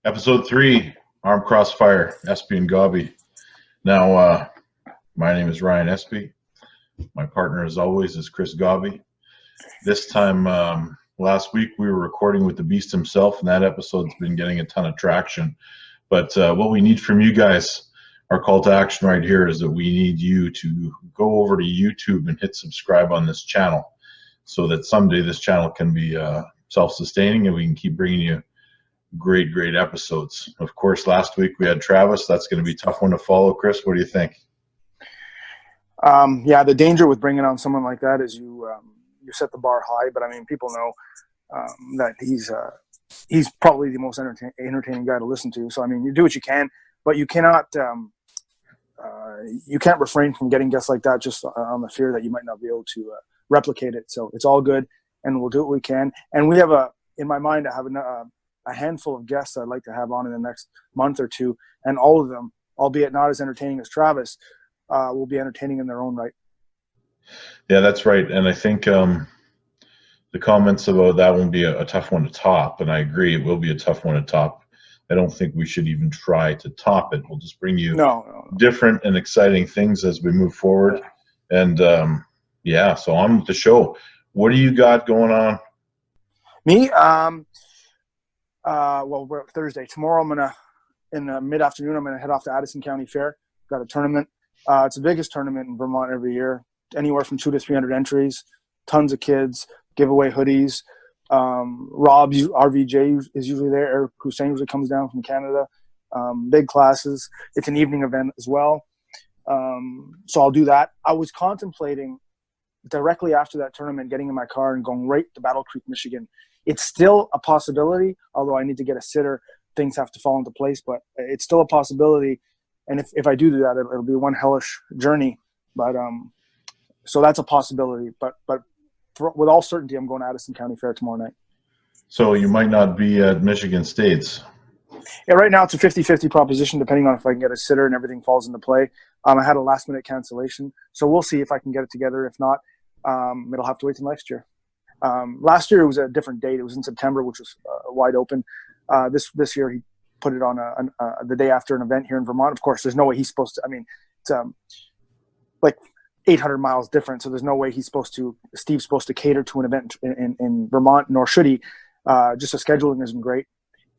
Episode 3, Arm Crossfire, Espey and Gobby. Now, my name is Ryan Espey. My partner, as always, is Chris Gobby. This time, last week, we were recording with the Beast himself, and that episode's been getting a ton of traction. But what we need from you guys, our call to action right here, is that we need you to go over to YouTube and hit subscribe on this channel so that someday this channel can be self-sustaining and we can keep bringing you great episodes. Of course, last week we had Travis. That's going to be a tough one to follow. Chris, what do you think? Yeah, the danger with bringing on someone like that is you set the bar high. But I mean, people know that he's probably the most entertaining guy to listen to. So I mean, you do what you can, but you cannot you can't refrain from getting guests like that just on the fear that you might not be able to replicate it. So it's all good, and we'll do what we can. And we have in my mind, I have a handful of guests I'd like to have on in the next month or two, and all of them, albeit not as entertaining as Travis, will be entertaining in their own right. Yeah, that's right. And I think the comments about that won't be a tough one to top, and I agree, it will be a tough one to top. I don't think we should even try to top it. We'll just bring you different and exciting things as we move forward. And yeah, so on with the show. What do you got going on? Me? Well, we're Thursday. Tomorrow, in the mid-afternoon, I'm going to head off to Addison County Fair. Got a tournament. It's the biggest tournament in Vermont every year. Anywhere from 200 to 300 entries. Tons of kids. Giveaway hoodies. Rob, RVJ, is usually there. Eric Hussein usually comes down from Canada. Big classes. It's an evening event as well. So I'll do that. I was contemplating directly after that tournament getting in my car and going right to Battle Creek, Michigan. It's still a possibility, although I need to get a sitter. Things have to fall into place, but it's still a possibility. And if I do that, it'll be one hellish journey. But so that's a possibility. But with all certainty, I'm going to Addison County Fair tomorrow night. So you might not be at Michigan State's. Yeah, right now it's a 50-50 proposition, depending on if I can get a sitter and everything falls into play. I had a last-minute cancellation, so we'll see if I can get it together. If not, it'll have to wait till next year. Last year it was a different date. It was in September, which was wide open. This year he put it on the day after an event here in Vermont. Of course, there's no way he's supposed to. I mean, it's like 800 miles different, so there's no way Steve's supposed to cater to an event in Vermont, nor should he. Just the scheduling isn't great.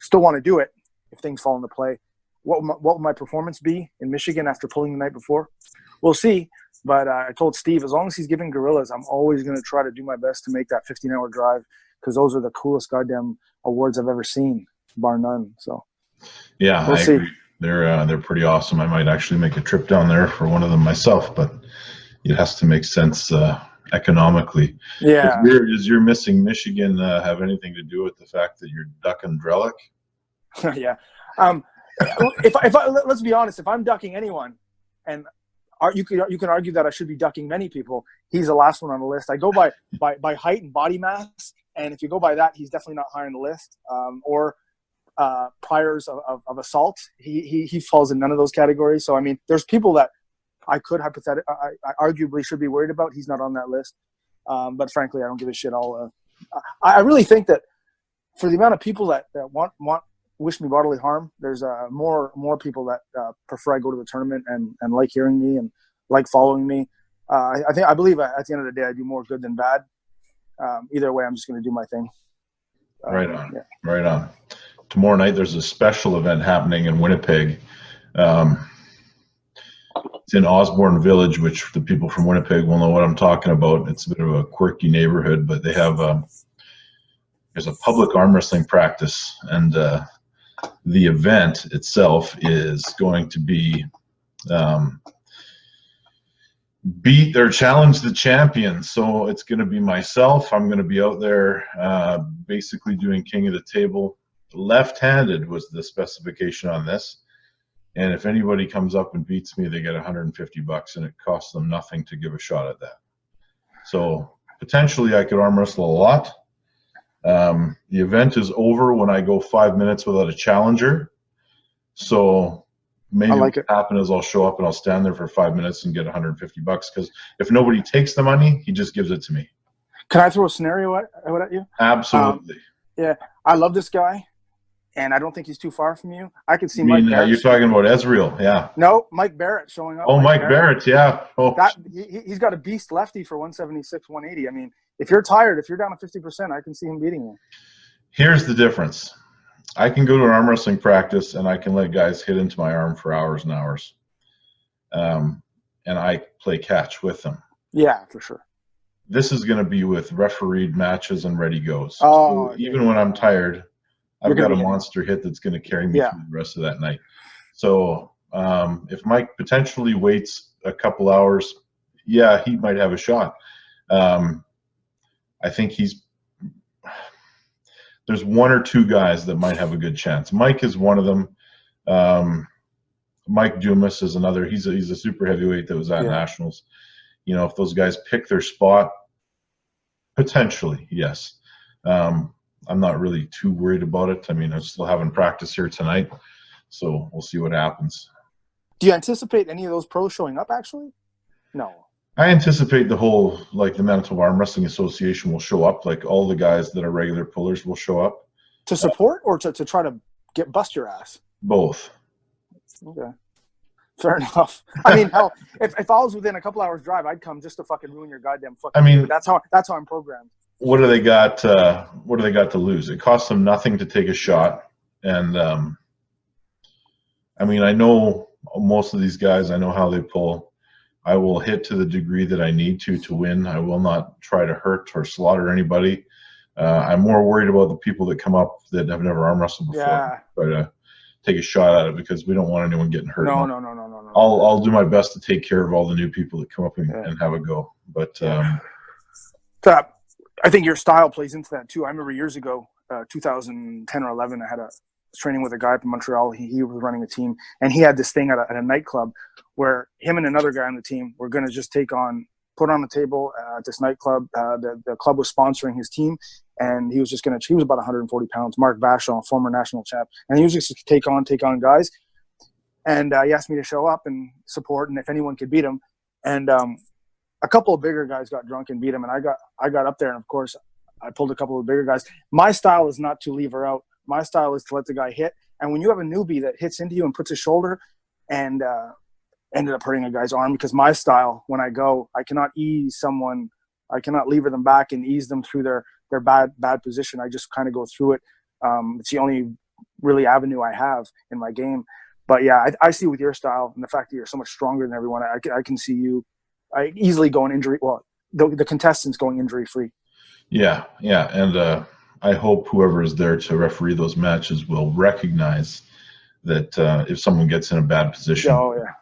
Still want to do it if things fall into play. What will my performance be in Michigan after pulling the night before? We'll see. But I told Steve, as long as he's giving gorillas, I'm always going to try to do my best to make that 15-hour drive, because those are the coolest goddamn awards I've ever seen, bar none. So yeah, I agree. They're pretty awesome. I might actually make a trip down there for one of them myself, but it has to make sense economically. Yeah. Does your missing Michigan have anything to do with the fact that you're ducking Drellack? Yeah. If let's be honest, if I'm ducking anyone, and you can argue that I should be ducking many people, he's the last one on the list. I go by height and body mass, and if you go by that, he's definitely not high on the list. Or priors of assault, he falls in none of those categories. So I mean, there's people that I could I arguably should be worried about. He's not on that list. But frankly, I don't give a shit. I really think that for the amount of people that want wish me bodily harm, there's more people that prefer I go to the tournament and like hearing me and like following me. I believe at the end of the day I do more good than bad. Either way, I'm just going to do my thing. Right on. Yeah. Right on. Tomorrow night there's a special event happening in Winnipeg. It's in Osborne Village, which the people from Winnipeg will know what I'm talking about. It's a bit of a quirky neighborhood, but they have there's a public arm wrestling practice, and the event itself is going to be beat or challenge the champions. So it's going to be myself. I'm going to be out there basically doing king of the table. Left-handed was the specification on this. And if anybody comes up and beats me, they get $150, and it costs them nothing to give a shot at that. So potentially I could arm wrestle a lot. The event is over when I go 5 minutes without a challenger. So maybe what will happen is I'll show up and I'll stand there for 5 minutes and get $150, because if nobody takes the money, he just gives it to me. Can I throw a scenario at you? Absolutely. Yeah, I love this guy. and I don't think he's too far from you. I could see I mean, Mike Barrett. you're talking about Ezreal, yeah. No, Mike Barrett showing up. Oh, Mike Barrett, yeah. Oh, he's got a beast lefty for 176, 180. I mean, if you're tired, if you're down to 50%, I can see him beating you. Here's the difference. I can go to an arm wrestling practice and I can let guys hit into my arm for hours and hours. And I play catch with them. Yeah, for sure. This is going to be with refereed matches and ready goes. Oh, so even when I'm tired, I've got a monster hit that's going to carry me through the rest of that night. So if Mike potentially waits a couple hours, yeah, he might have a shot. I think there's one or two guys that might have a good chance. Mike is one of them. Mike Dumas is another. He's a super heavyweight that was at Nationals. You know, if those guys pick their spot, potentially, yes. I'm not really too worried about it. I mean, I'm still having practice here tonight, so we'll see what happens. Do you anticipate any of those pros showing up, actually? No. I anticipate the whole, like, the Manitoba Arm Wrestling Association will show up. Like, all the guys that are regular pullers will show up. To support or to try to bust your ass? Both. Okay. Fair enough. I mean, hell, if I was within a couple hours drive, I'd come just to fucking ruin your goddamn fucking. I mean, that's how I'm programmed. What do they got to lose? It costs them nothing to take a shot, and I mean, I know most of these guys. I know how they pull. I will hit to the degree that I need to win. I will not try to hurt or slaughter anybody. I'm more worried about the people that come up that have never arm wrestled before. Yeah. But take a shot at it because we don't want anyone getting hurt. No. I'll do my best to take care of all the new people that come up and have a go. But I think your style plays into that too. I remember years ago, 2010 or 11, I was training with a guy from Montreal. He was running a team, and he had this thing at a nightclub where him and another guy on the team were going to just put on the table at this nightclub. The club was sponsoring his team, and he was about 140 pounds. Mark Vachon, former national champ, and he was just take on guys. And he asked me to show up and support, and if anyone could beat him. And a couple of bigger guys got drunk and beat him, and I got up there, and of course I pulled a couple of bigger guys. My style is not to leave her out. My style is to let the guy hit. And when you have a newbie that hits into you and puts his shoulder and ended up hurting a guy's arm, because my style, when I go, I cannot lever them back and ease them through their bad position. I just kind of go through it. It's the only really avenue I have in my game. But yeah, I see with your style and the fact that you're so much stronger than everyone, I can see you easily going injury. Well, the contestants going injury free. Yeah, and I hope whoever is there to referee those matches will recognize that if someone gets in a bad position. Oh yeah.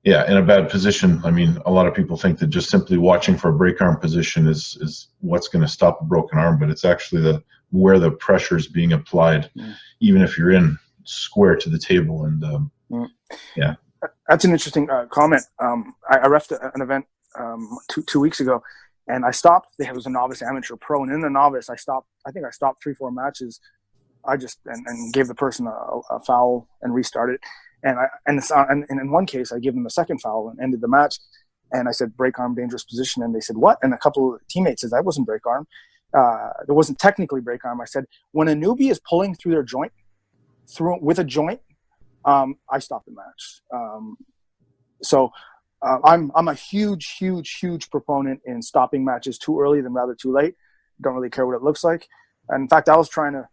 Yeah, in a bad position. I mean, a lot of people think that just simply watching for a break arm position is what's going to stop a broken arm, but it's actually where the pressure is being applied, even if you're in square to the table. And yeah. That's an interesting comment. I reffed an event 2 weeks ago, and I stopped. There was a novice, amateur, pro, and in the novice, I stopped 3-4 matches. I just and gave the person a foul and restarted. And in one case, I gave them a second foul and ended the match. And I said, break arm, dangerous position. And they said, what? And a couple of teammates said, that wasn't break arm. It wasn't technically break arm. I said, when a newbie is pulling through their joint, with a joint, I stop the match. I'm a huge proponent in stopping matches too early than rather too late. Don't really care what it looks like. And in fact, I was trying to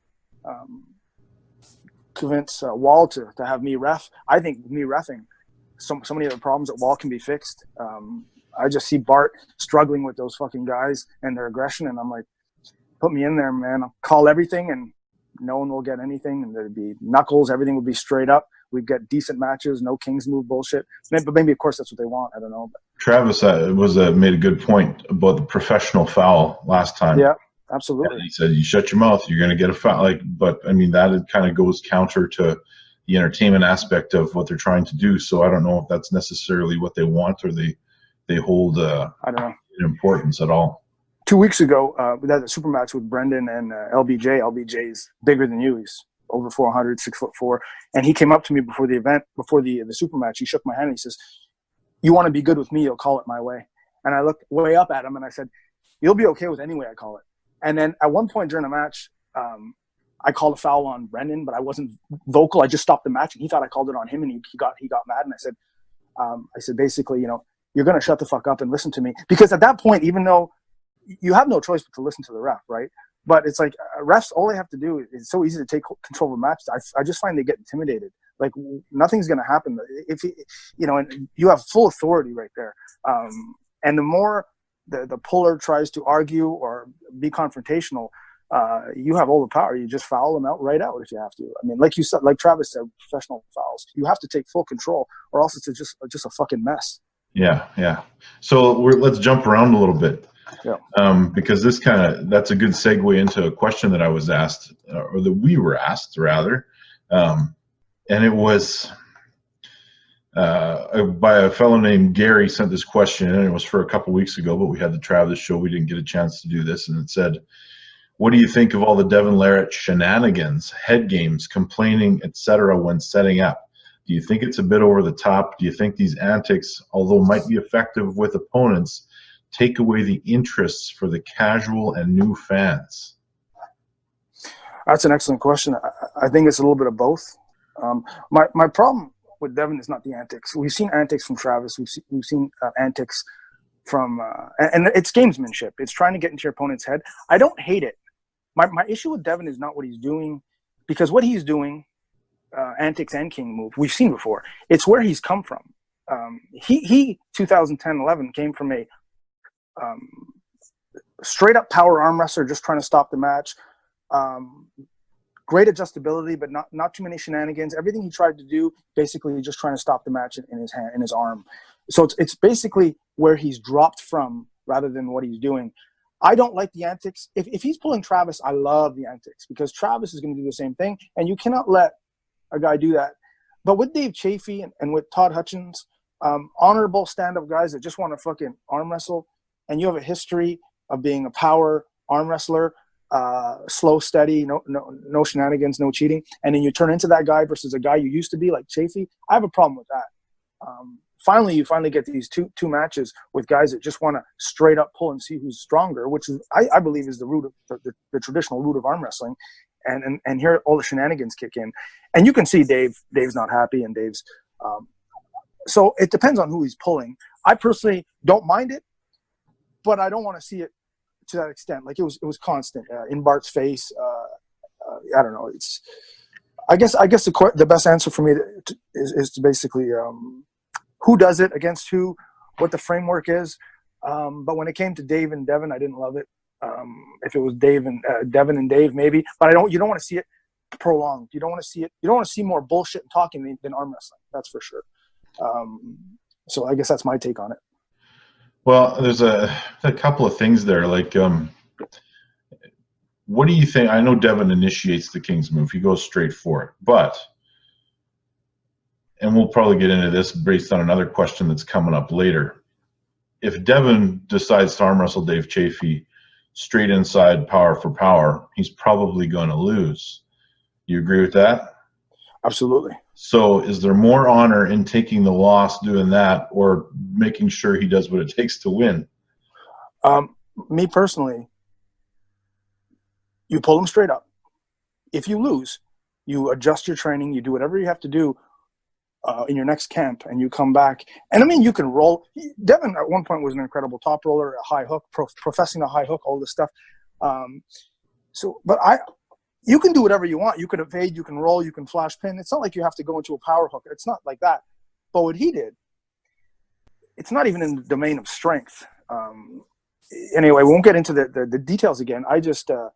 convince Wall to have me ref. I think me reffing, so many of the problems at Wall can be fixed. I just see Bart struggling with those fucking guys and their aggression, and I'm like, put me in there, man. I'll call everything, and no one will get anything, and there'd be knuckles. Everything would be straight up. We'd get decent matches, no King's move bullshit. But maybe, of course, that's what they want. I don't know. But Travis made a good point about the professional foul last time. Yeah, absolutely. And he said, you shut your mouth, you're going to get a foul. But I mean, that kind of goes counter to the entertainment aspect of what they're trying to do. So I don't know if that's necessarily what they want or they hold I don't know importance at all. 2 weeks ago, we had a super match with Brendan and LBJ. LBJ's bigger than you. He's over 400, 6'4", and he came up to me before the event, before the super match. He shook my hand and he says, "You want to be good with me? You'll call it my way." And I looked way up at him and I said, "You'll be okay with any way I call it." And then at one point during the match, I called a foul on Brendan, but I wasn't vocal. I just stopped the match, and he thought I called it on him, and he got mad. And I said basically, you're gonna shut the fuck up and listen to me, because at that point, even though you have no choice but to listen to the ref, right? But it's like refs, all they have to do is so easy to take control of a match. I just find they get intimidated. Like nothing's gonna happen if and you have full authority right there. And the more the puller tries to argue or be confrontational, you have all the power. You just foul them right out if you have to. I mean, like you said, like Travis said, professional fouls. You have to take full control, or else it's just a fucking mess. Yeah. So let's jump around a little bit. Yeah. Because that's a good segue into a question that I was asked, or that we were asked rather, and it was by a fellow named Gary. Sent this question, and it was for a couple weeks ago, but we had the Travis show. We didn't get a chance to do this, and it said, "What do you think of all the Devon Larratt shenanigans, head games, complaining, etc. when setting up? Do you think it's a bit over the top? Do you think these antics, although might be effective with opponents, take away the interests for the casual and new fans?" That's an excellent question. I think it's a little bit of both. My problem with Devon is not the antics. We've seen antics from Travis. We've seen antics from and it's gamesmanship. It's trying to get into your opponent's head. I don't hate it. My issue with Devon is not what he's doing, because what he's doing, antics and king move, we've seen before. It's where he's come from. He 2010-11 came from a straight up power arm wrestler, just trying to stop the match. Great adjustability, but not too many shenanigans. Everything he tried to do, basically just trying to stop the match in his hand, in his arm. So it's basically where he's dropped from rather than what he's doing. I don't like the antics. If he's pulling Travis, I love the antics, because Travis is going to do the same thing, and you cannot let a guy do that. But with Dave Chafee and with Todd Hutchins, honorable stand-up guys that just want to fucking arm wrestle, and you have a history of being a power arm wrestler, slow, steady, no shenanigans, no cheating, and then you turn into that guy versus a guy you used to be like Chafee, I have a problem with that. You finally get these two matches with guys that just want to straight up pull and see who's stronger, which is, I believe, is the root of the traditional root of arm wrestling. And here all the shenanigans kick in, and you can see Dave's not happy, and Dave's so it depends on who he's pulling. I personally don't mind it, but I don't want to see it to that extent. Like it was constant in Bart's face. I don't know. I guess the best answer for me is to basically who does it against who, what the framework is. But when it came to Dave and Devon, I didn't love it. If it was Devon and Dave, maybe, but you don't want to see it prolonged. You don't want to see it. You don't want to see more bullshit and talking than arm wrestling. That's for sure. So I guess that's my take on it. Well, there's a couple of things there. Like, what do you think? I know Devon initiates the King's move. He goes straight for it. And we'll probably get into this based on another question that's coming up later. If Devon decides to arm wrestle Dave Chafee straight inside, power for power, he's probably going to lose. You agree with that? Absolutely. So is there more honor in taking the loss doing that, or making sure he does what it takes to win? Me personally, you pull him straight up. If you lose, you adjust your training, you do whatever you have to do in your next camp, and you come back. And I mean, you can roll. Devon at one point was an incredible top roller, a high hook, professing a high hook, all this stuff. You can do whatever you want. You can evade, you can roll, you can flash pin. It's not like you have to go into a power hook. It's not like that. But what he did, it's not even in the domain of strength. Anyway, we won't get into the details again. I just don't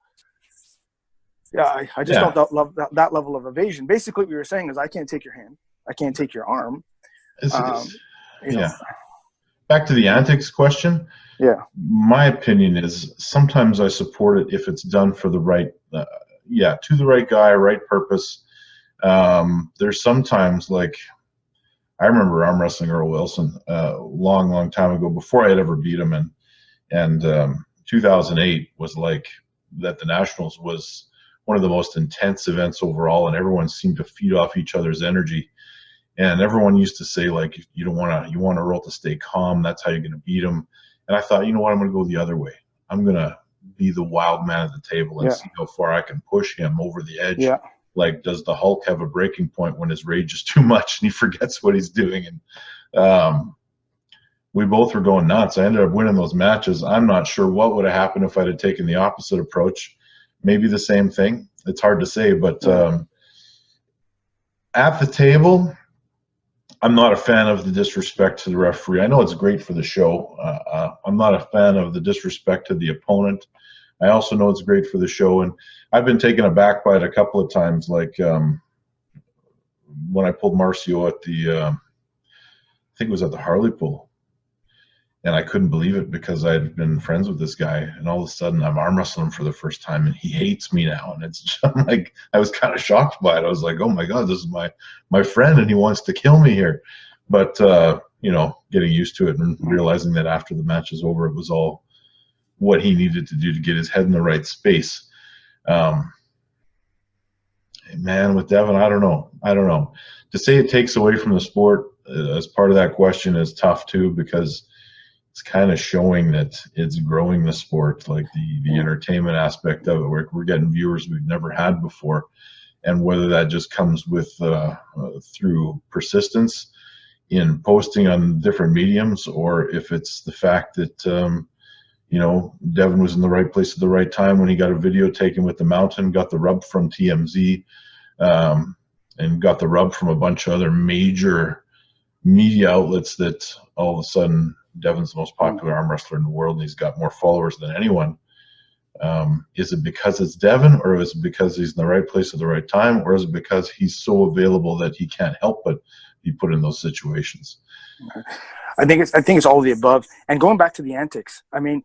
love that level of evasion. Basically, what you were saying is, I can't take your hand. I can't take your arm. Back to the antics question. Yeah. My opinion is sometimes I support it if it's done for the right, to the right guy, right purpose. There's sometimes, like, I remember arm wrestling Earl Wilson a long time ago, before I had ever beat him, and 2008 was like that. The Nationals was one of the most intense events overall, and everyone seemed to feed off each other's energy. And everyone used to say, like, you want Earl to stay calm. That's how you're going to beat him. And I thought, you know what, I'm going to go the other way. I'm going to be the wild man at the table and Yeah. see how far I can push him over the edge. Yeah. Like, does the Hulk have a breaking point when his rage is too much and he forgets what he's doing? And we both were going nuts. I ended up winning those matches. I'm not sure what would have happened if I'd have taken the opposite approach. Maybe the same thing. It's hard to say, but at the table, I'm not a fan of the disrespect to the referee. I know it's great for the show. I'm not a fan of the disrespect to the opponent. I also know it's great for the show, and I've been taken aback by it a couple of times, like when I pulled Marcio at the, I think it was at the Harleypool, and I couldn't believe it because I had been friends with this guy, and all of a sudden I'm arm wrestling for the first time, and he hates me now, and it's just, like, I was kind of shocked by it. I was like, oh my God, this is my friend, and he wants to kill me here. But you know, getting used to it and realizing that after the match is over, it was all what he needed to do to get his head in the right space. Man, with Devon, I don't know. To say it takes away from the sport as part of that question is tough too, because it's kind of showing that it's growing the sport, like the entertainment aspect of it. We're getting viewers we've never had before, and whether that just comes with through persistence in posting on different mediums, or if it's the fact that you know, Devon was in the right place at the right time when he got a video taken with the mountain, got the rub from TMZ, and got the rub from a bunch of other major media outlets that all of a sudden Devon's the most popular arm wrestler in the world and he's got more followers than anyone. Is it because it's Devon, or is it because he's in the right place at the right time, or is it because he's so available that he can't help but be put in those situations? I think it's all of the above. And going back to the antics, I mean,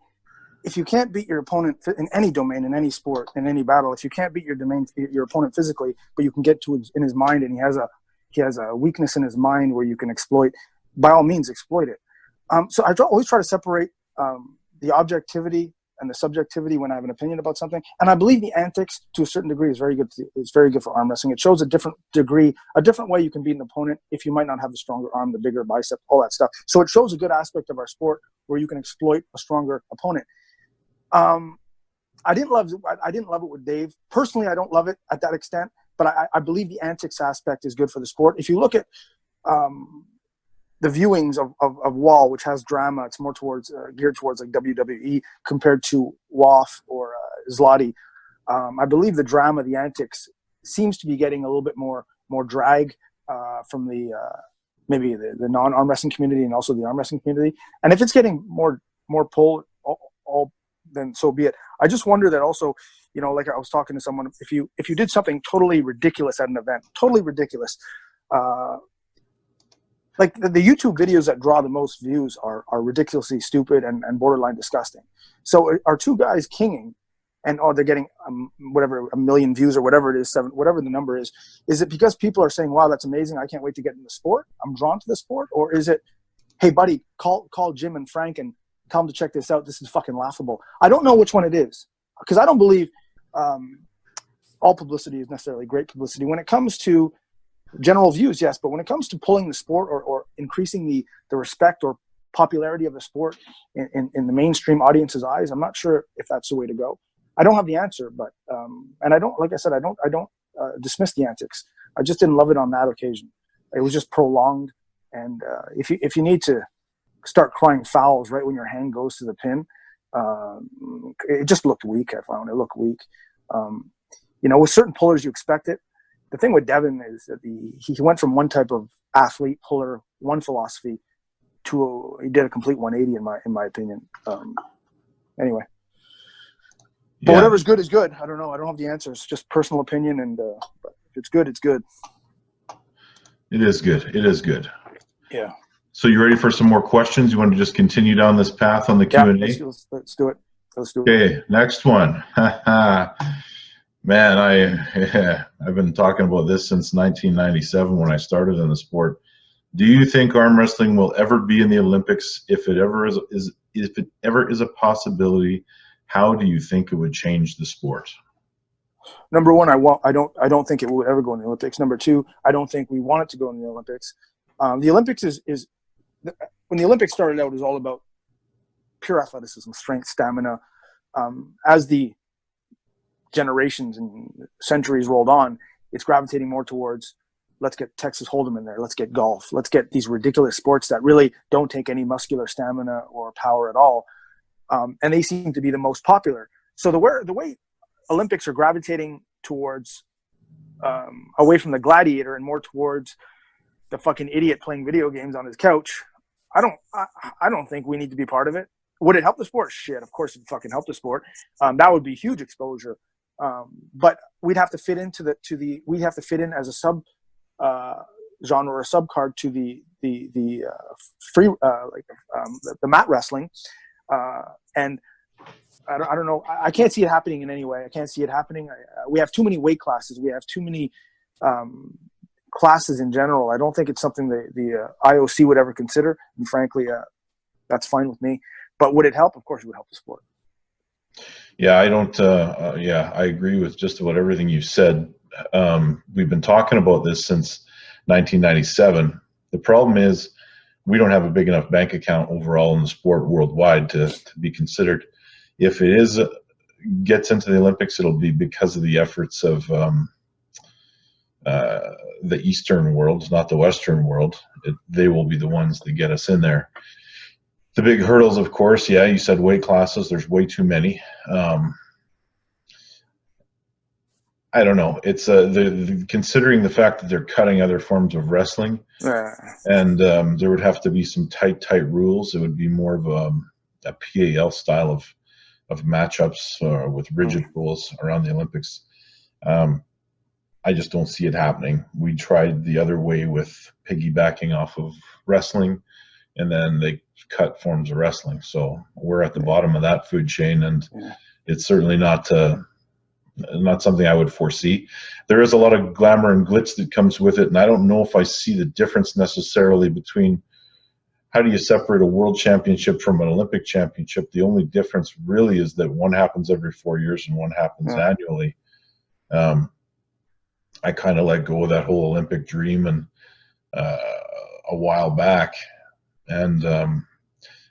if you can't beat your opponent in any domain, in any sport, in any battle, if you can't beat your opponent physically, but you can get to in his mind, and he has a weakness in his mind where you can exploit, by all means, exploit it. So I always try to separate the objectivity and the subjectivity when I have an opinion about something. And I believe the antics, to a certain degree, is very good. It's very good for arm wrestling. It shows a different degree, a different way you can beat an opponent if you might not have the stronger arm, the bigger bicep, all that stuff. So it shows a good aspect of our sport where you can exploit a stronger opponent. I didn't love it with Dave. Personally, I don't love it at that extent, but I believe the antics aspect is good for the sport. If you look at the viewings of WAL, which has drama, it's more towards geared towards like WWE compared to WAF or Zloty. I believe the drama, the antics, seems to be getting a little bit more drag from the maybe the non-arm wrestling community and also the arm wrestling community. And if it's getting more pull, all then so be it. I just wonder that also, you know, like I was talking to someone, if you did something totally ridiculous at an event, totally ridiculous, like the YouTube videos that draw the most views are ridiculously stupid and borderline disgusting. So are two guys kinging, and they're getting whatever, 1 million views or whatever it is, whatever the number is it because people are saying, wow, that's amazing, I can't wait to get in the sport, I'm drawn to the sport? Or is it, hey buddy, call Jim and Frank and tell them to check this out, this is fucking laughable? I don't know which one it is, because I don't believe all publicity is necessarily great publicity. When it comes to general views, yes, but when it comes to pulling the sport or increasing the respect or popularity of the sport in the mainstream audience's eyes, I'm not sure if that's the way to go. I don't have the answer, but and I don't, like I said, I don't dismiss the antics. I just didn't love it on that occasion. It was just prolonged, and if you need to start crying fouls right when your hand goes to the pin, it just looked weak. I found it looked weak. You know, with certain pullers, you expect it. The thing with Devon is that he went from one type of athlete puller, one philosophy, to he did a complete 180 in my opinion. Anyway, but whatever's good is good. I don't know. I don't have the answers. Just personal opinion, and but if it's good, it's good. It is good. It is good. Yeah. So you ready for some more questions? You want to just continue down this path on the Q&A? Let's do it. Let's do it. Okay, next one. Man, I've been talking about this since 1997 when I started in the sport. Do you think arm wrestling will ever be in the Olympics? If it ever is a possibility, how do you think it would change the sport? Number one, I don't think it would ever go in the Olympics. Number two, I don't think we want it to go in the Olympics. The Olympics is when the Olympics started out, it was all about pure athleticism, strength, stamina, as the generations and centuries rolled on, it's gravitating more towards, let's get Texas Hold'em in there. Let's get golf. Let's get these ridiculous sports that really don't take any muscular stamina or power at all. And they seem to be the most popular. So the way Olympics are gravitating towards, away from the gladiator and more towards the fucking idiot playing video games on his couch, I don't think we need to be part of it. Would it help the sport? Shit, of course it fucking help the sport. That would be huge exposure. But we'd have to fit into we'd have to fit in as a sub genre or sub card to the free the mat wrestling, and I don't know. I can't see it happening in any way. I can't see it happening. We have too many weight classes. We have too many classes in general. I don't think it's something the IOC would ever consider. And frankly, that's fine with me. But would it help? Of course, it would help the sport. Yeah, I don't. Yeah, I agree with just about everything you said. We've been talking about this since 1997. The problem is we don't have a big enough bank account overall in the sport worldwide to be considered. If it gets into the Olympics, it'll be because of the efforts of the Eastern world, not the Western world. They will be the ones that get us in there. The big hurdles, of course, yeah, you said weight classes. There's way too many. I don't know. It's considering the fact that they're cutting other forms of wrestling, and there would have to be some tight rules. It would be more of a PAL style of matchups with rigid rules around the Olympics. I just don't see it happening. We tried the other way with piggybacking off of wrestling, and then they cut forms of wrestling. So we're at the bottom of that food chain, and it's certainly not something I would foresee. There is a lot of glamour and glitz that comes with it, and I don't know if I see the difference necessarily between how do you separate a world championship from an Olympic championship. The only difference really is that one happens every 4 years and one happens annually. I kind of let go of that whole Olympic dream and a while back, and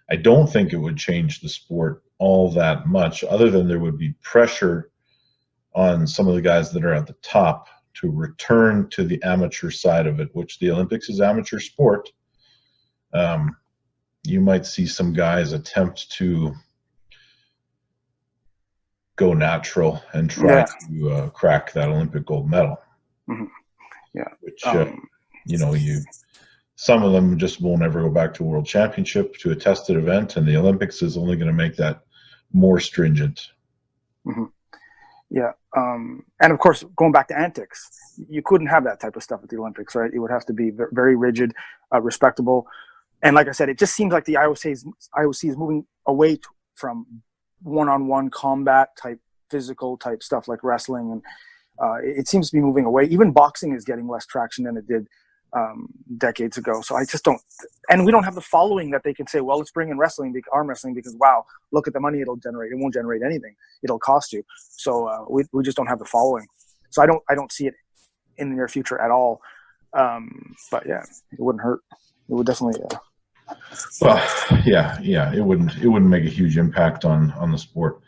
I don't think it would change the sport all that much, other than there would be pressure on some of the guys that are at the top to return to the amateur side of it, which the Olympics is amateur sport. You might see some guys attempt to go natural and try to crack that Olympic gold medal. Mm-hmm. Yeah. Which, some of them just won't ever go back to a world championship, to a tested event, and the Olympics is only going to make that more stringent. Mm-hmm. Yeah. And of course, going back to antics, you couldn't have that type of stuff at the Olympics, right? It would have to be very rigid, respectable. And like I said, it just seems like the IOC is moving away from one-on-one combat type, physical type stuff like wrestling. And it seems to be moving away. Even boxing is getting less traction than it did decades ago. So I just don't, and we don't have the following that they can say, well, let's bring in arm wrestling, because wow, look at the money it'll generate. It won't generate anything. It'll cost you. So we just don't have the following. So I don't see it in the near future at all. But yeah, it wouldn't hurt. It would definitely. Well, yeah, it wouldn't make a huge impact on the sport.